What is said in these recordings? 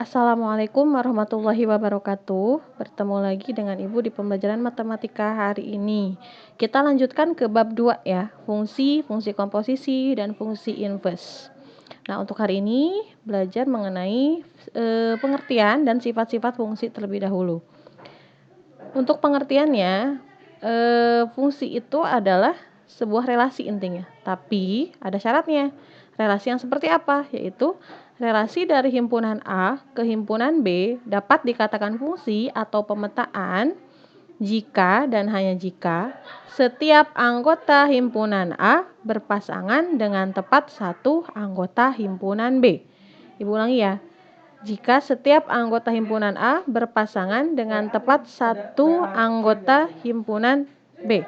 Assalamualaikum warahmatullahi wabarakatuh. Bertemu lagi dengan Ibu di pembelajaran matematika hari ini. Kita lanjutkan ke bab 2 ya, fungsi, fungsi komposisi, dan fungsi inverse. Nah, untuk hari ini belajar mengenai pengertian dan sifat-sifat fungsi terlebih dahulu. Untuk pengertiannya, fungsi itu adalah sebuah relasi intinya, tapi ada syaratnya. Relasi yang seperti apa? Yaitu relasi dari himpunan A ke himpunan B dapat dikatakan fungsi atau pemetaan jika dan hanya jika setiap anggota himpunan A berpasangan dengan tepat satu anggota himpunan B. Ibu ulangi ya. Jika setiap anggota himpunan A berpasangan dengan tepat satu anggota himpunan B.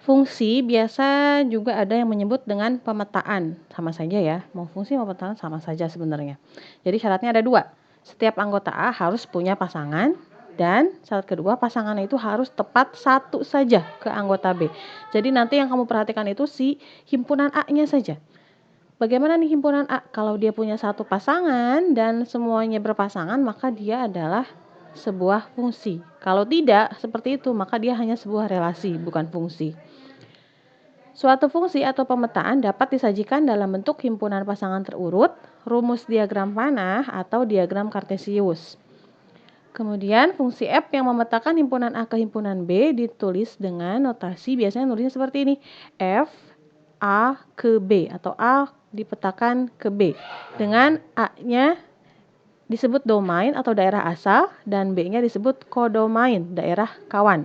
Fungsi biasa juga ada yang menyebut dengan pemetaan. Sama saja ya, mau fungsi mau pemetaan sama saja sebenarnya. Jadi syaratnya ada 2. Setiap anggota A harus punya pasangan dan syarat kedua pasangannya itu harus tepat satu saja ke anggota B. Jadi nanti yang kamu perhatikan itu si himpunan A-nya saja. Bagaimana nih himpunan A? Kalau dia punya satu pasangan dan semuanya berpasangan, maka dia adalah sebuah fungsi. Kalau tidak seperti itu, maka dia hanya sebuah relasi, bukan fungsi. Suatu fungsi atau pemetaan dapat disajikan dalam bentuk himpunan pasangan terurut, rumus diagram panah, atau diagram kartesius. Kemudian fungsi F yang memetakan himpunan A ke himpunan B ditulis dengan notasi biasanya nulisnya seperti ini. F A ke B atau A dipetakan ke B dengan A-nya disebut domain atau daerah asal dan B-nya disebut kodomain, daerah kawan.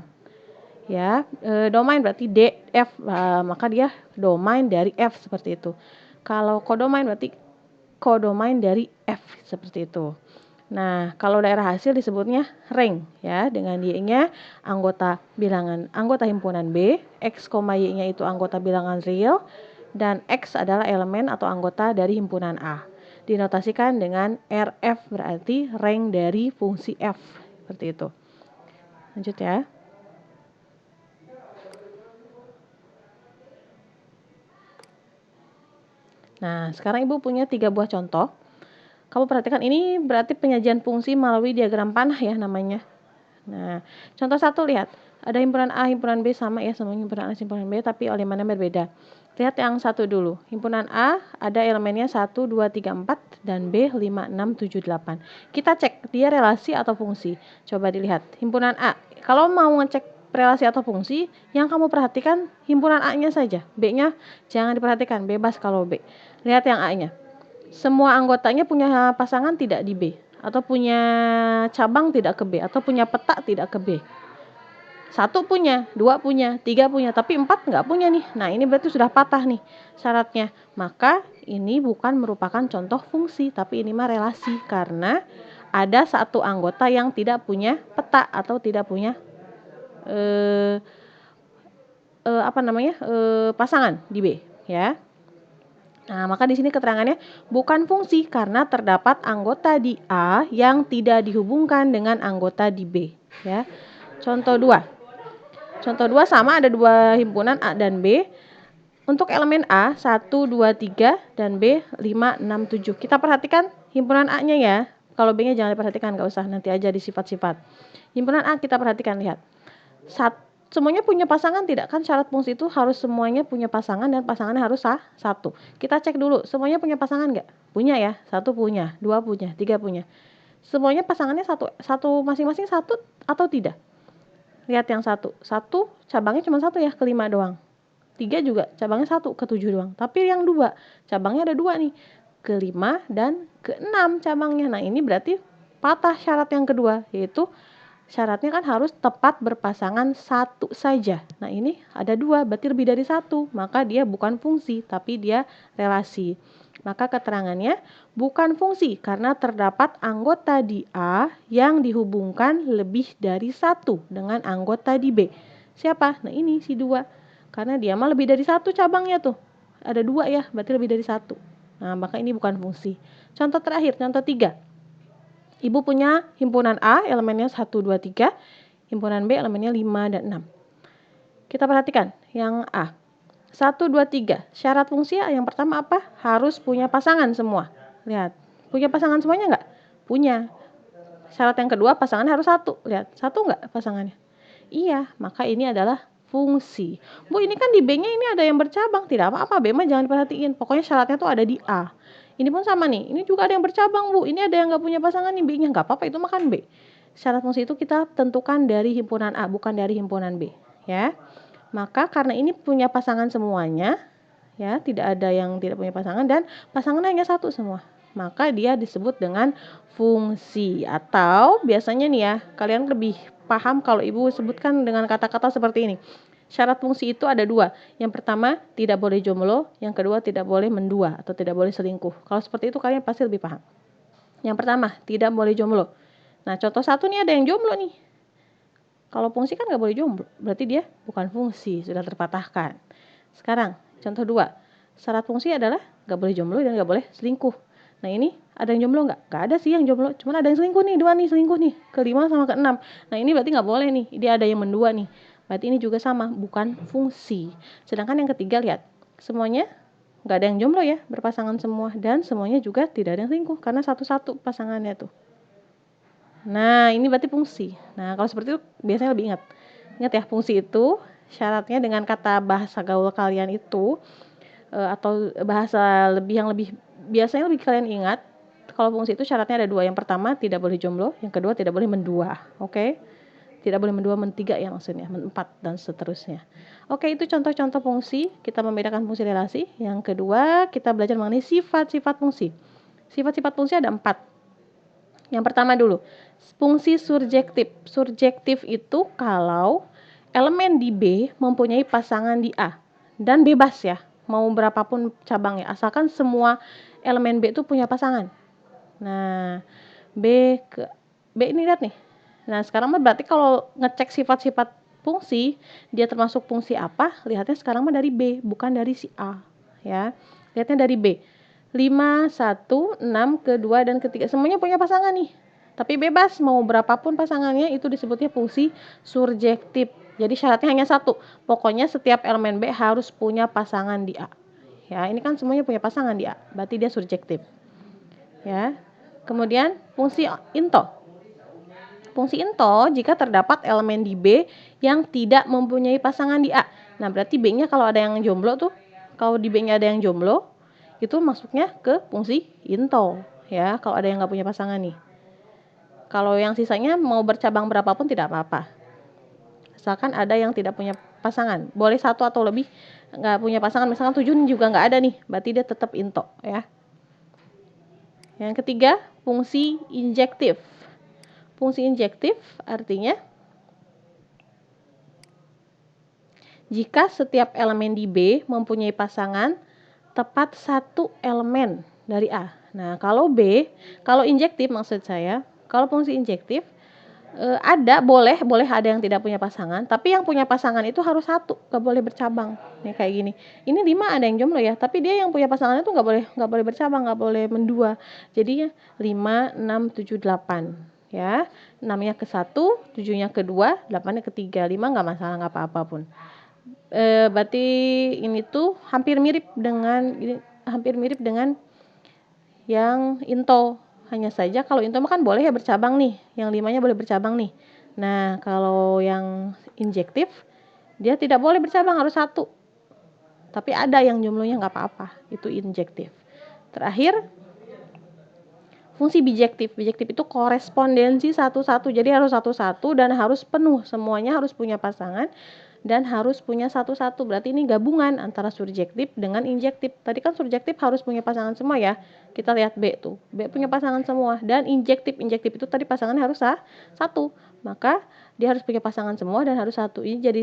Ya, domain berarti DF, maka dia domain dari F seperti itu. Kalau kodomain berarti kodomain dari F seperti itu. Nah, kalau daerah hasil disebutnya ring ya, dengan Y-nya anggota himpunan B, X, Y-nya itu anggota bilangan real dan X adalah elemen atau anggota dari himpunan A. Dinotasikan dengan RF berarti rank dari fungsi F seperti itu. Lanjut ya. Nah, sekarang Ibu punya 3 buah contoh. Kamu perhatikan ini berarti penyajian fungsi melalui diagram panah ya namanya. Nah, contoh 1 lihat. Ada himpunan A, himpunan B sama ya, semuanya himpunan A, himpunan B tapi elemennya berbeda. Lihat yang 1 dulu. Himpunan A ada elemennya 1, 2, 3, 4 dan B 5, 6, 7, 8. Kita cek dia relasi atau fungsi. Coba dilihat. Himpunan A. Kalau mau ngecek relasi atau fungsi, yang kamu perhatikan himpunan A-nya saja. B-nya jangan diperhatikan, bebas kalau B. Lihat yang A-nya. Semua anggotanya punya pasangan tidak di B, atau punya cabang tidak ke B, atau punya peta tidak ke B. 1 punya, 2 punya, 3 punya, tapi 4 nggak punya nih. Nah, ini berarti sudah patah nih syaratnya. Maka ini bukan merupakan contoh fungsi, tapi ini mah relasi karena ada satu anggota yang tidak punya peta atau tidak punya pasangan di B, ya. Nah, maka di sini keterangannya bukan fungsi karena terdapat anggota di A yang tidak dihubungkan dengan anggota di B, ya. Contoh 2. Contoh 2 sama ada 2 himpunan A dan B. Untuk elemen A 1, 2, 3 dan B 5, 6, 7. Kita perhatikan himpunan A-nya ya. Kalau B-nya jangan diperhatikan, enggak usah, nanti aja di sifat-sifat. Himpunan A kita perhatikan, lihat. Semuanya punya pasangan tidak? Kan syarat fungsi itu harus semuanya punya pasangan dan pasangannya harus satu. Kita cek dulu, semuanya punya pasangan nggak? Punya ya, 1 punya, 2 punya, 3 punya. Semuanya pasangannya satu masing-masing satu atau tidak? Lihat yang 1 cabangnya cuma 1 ya, ke 5 doang. 3 juga cabangnya 1 ke 7 doang. Tapi yang 2 cabangnya ada 2 nih, ke 5 dan ke 6 cabangnya. Nah, ini berarti patah syarat yang kedua, yaitu syaratnya kan harus tepat berpasangan 1 saja. Nah, ini ada 2, berarti lebih dari 1. Maka dia bukan fungsi, tapi dia relasi. Maka keterangannya bukan fungsi karena terdapat anggota di A yang dihubungkan lebih dari 1 dengan anggota di B. Siapa? Nah, ini si 2. Karena dia mah lebih dari 1 cabangnya tuh. Ada 2 ya, berarti lebih dari 1. Nah, maka ini bukan fungsi. Contoh terakhir, contoh 3. Ibu punya himpunan A elemennya 1, 2, 3, himpunan B elemennya 5 dan 6. Kita perhatikan yang A. 1, 2, 3. Syarat fungsi yang pertama apa? Harus punya pasangan semua. Lihat, punya pasangan semuanya nggak? Punya. Syarat yang kedua, pasangannya harus satu. Lihat, satu nggak pasangannya? Iya, maka ini adalah fungsi. Bu, ini kan di B-nya ini ada yang bercabang. Tidak apa-apa, B mah jangan diperhatiin. Pokoknya syaratnya tuh ada di A. Ini pun sama nih, ini juga ada yang bercabang, Bu. Ini ada yang nggak punya pasangan nih, B-nya. Nggak apa-apa, itu makan B. Syarat fungsi itu kita tentukan dari himpunan A, bukan dari himpunan B. Ya, maka karena ini punya pasangan semuanya, ya, tidak ada yang tidak punya pasangan dan pasangannya hanya satu semua, maka dia disebut dengan fungsi. Atau biasanya nih ya, kalian lebih paham kalau ibu sebutkan dengan kata-kata seperti ini. Syarat fungsi itu ada dua. Yang pertama, tidak boleh jomblo. Yang kedua, tidak boleh mendua atau tidak boleh selingkuh. Kalau seperti itu kalian pasti lebih paham. Yang pertama, tidak boleh jomblo. Nah, contoh satu nih, ada yang jomblo nih. Kalau fungsi kan nggak boleh jomblo, berarti dia bukan fungsi, sudah terpatahkan. Sekarang, contoh dua, syarat fungsi adalah nggak boleh jomblo dan nggak boleh selingkuh. Nah, ini ada yang jomblo nggak? Nggak ada sih yang jomblo, cuman ada yang selingkuh nih, dua nih selingkuh nih, ke-5 sama ke-6. Nah, ini berarti nggak boleh nih, dia ada yang mendua nih. Berarti ini juga sama, bukan fungsi. Sedangkan yang ketiga, lihat, semuanya nggak ada yang jomblo ya, berpasangan semua, dan semuanya juga tidak ada yang selingkuh, karena satu-satu pasangannya tuh. Nah, ini berarti fungsi. Nah, kalau seperti itu biasanya lebih ingat. Ingat ya, fungsi itu syaratnya dengan kata bahasa gaul kalian itu atau bahasa yang lebih biasanya lebih kalian ingat. Kalau fungsi itu syaratnya ada dua. Yang pertama, tidak boleh jomblo. Yang kedua, tidak boleh mendua. Oke? Tidak boleh mendua, mentiga ya maksudnya, empat dan seterusnya. Oke, itu contoh-contoh fungsi. Kita membedakan fungsi relasi. Yang kedua, kita belajar mengenai sifat-sifat fungsi. Sifat-sifat fungsi ada 4. Yang pertama dulu, fungsi surjektif. Surjektif itu kalau elemen di B mempunyai pasangan di A. Dan bebas ya, mau berapapun cabangnya, asalkan semua elemen B itu punya pasangan. Nah, B ini lihat nih. Nah, sekarang mah berarti kalau ngecek sifat-sifat fungsi, dia termasuk fungsi apa? Lihatnya sekarang mah dari B, bukan dari si A. Ya, lihatnya dari B. 5, 1, 6, ke-2, dan ke-3. Semuanya punya pasangan nih. Tapi bebas, mau berapapun pasangannya, itu disebutnya fungsi surjektif. Jadi syaratnya hanya satu. Pokoknya setiap elemen B harus punya pasangan di A. Ya, ini kan semuanya punya pasangan di A. Berarti dia surjektif. Ya. Kemudian fungsi into. Fungsi into jika terdapat elemen di B yang tidak mempunyai pasangan di A. Nah, berarti B-nya kalau ada yang jomblo tuh, kalau di B-nya ada yang jomblo, itu masuknya ke fungsi into, ya, kalau ada yang nggak punya pasangan nih. Kalau yang sisanya mau bercabang berapapun tidak apa-apa. Asalkan ada yang tidak punya pasangan. Boleh satu atau lebih nggak punya pasangan, misalkan 7 juga nggak ada nih, berarti dia tetap into, ya. Yang ketiga, fungsi injektif. Fungsi injektif artinya jika setiap elemen di B mempunyai pasangan tepat satu elemen dari A. Nah, kalau injektif maksud saya, kalau fungsi injektif boleh ada yang tidak punya pasangan, tapi yang punya pasangan itu harus satu, nggak boleh bercabang. Nih kayak gini. Ini 5 ada yang jomblo ya, tapi dia yang punya pasangan itu nggak boleh bercabang, nggak boleh mendua. Jadinya 5, 6, 7, 8. Ya, 6-nya ke 1, 7-nya ke 2, 8-nya ke 3, 5 nggak masalah, nggak apa-apa pun. Berarti ini tuh hampir mirip dengan yang into. Hanya saja kalau into mah kan boleh ya bercabang nih, yang 5-nya boleh bercabang nih. Nah, kalau yang injektif dia tidak boleh bercabang, harus satu. Tapi ada yang jomblonya nggak apa-apa, itu injektif. Terakhir, fungsi bijektif. Bijektif itu korespondensi satu-satu. Jadi harus satu-satu dan harus penuh. Semuanya harus punya pasangan dan harus punya satu-satu. Berarti ini gabungan antara surjektif dengan injektif. Tadi kan surjektif harus punya pasangan semua ya. Kita lihat B tuh. B punya pasangan semua. Dan injektif itu tadi pasangannya harus satu. Maka dia harus punya pasangan semua dan harus satu. Ini jadi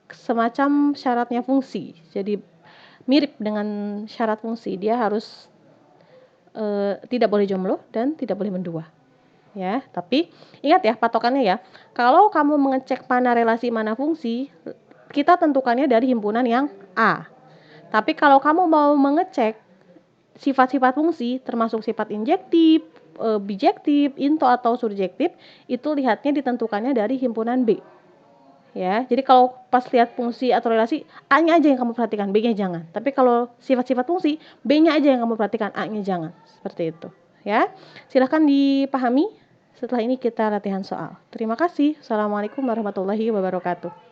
semacam syaratnya fungsi. Jadi mirip dengan syarat fungsi. Dia harus tidak boleh jomblo dan tidak boleh mendua. Ya, tapi ingat ya patokannya ya. Kalau kamu mengecek mana relasi mana fungsi, kita tentukannya dari himpunan yang A. Tapi kalau kamu mau mengecek sifat-sifat fungsi termasuk sifat injektif, bijektif, into atau surjektif, itu lihatnya ditentukannya dari himpunan B. ya. Jadi kalau pas lihat fungsi atau relasi, A-nya aja yang kamu perhatikan, B-nya jangan. Tapi kalau sifat-sifat fungsi, B-nya aja yang kamu perhatikan, A-nya jangan. Seperti itu, ya. Silahkan dipahami. Setelah ini kita latihan soal. Terima kasih. Assalamualaikum warahmatullahi wabarakatuh.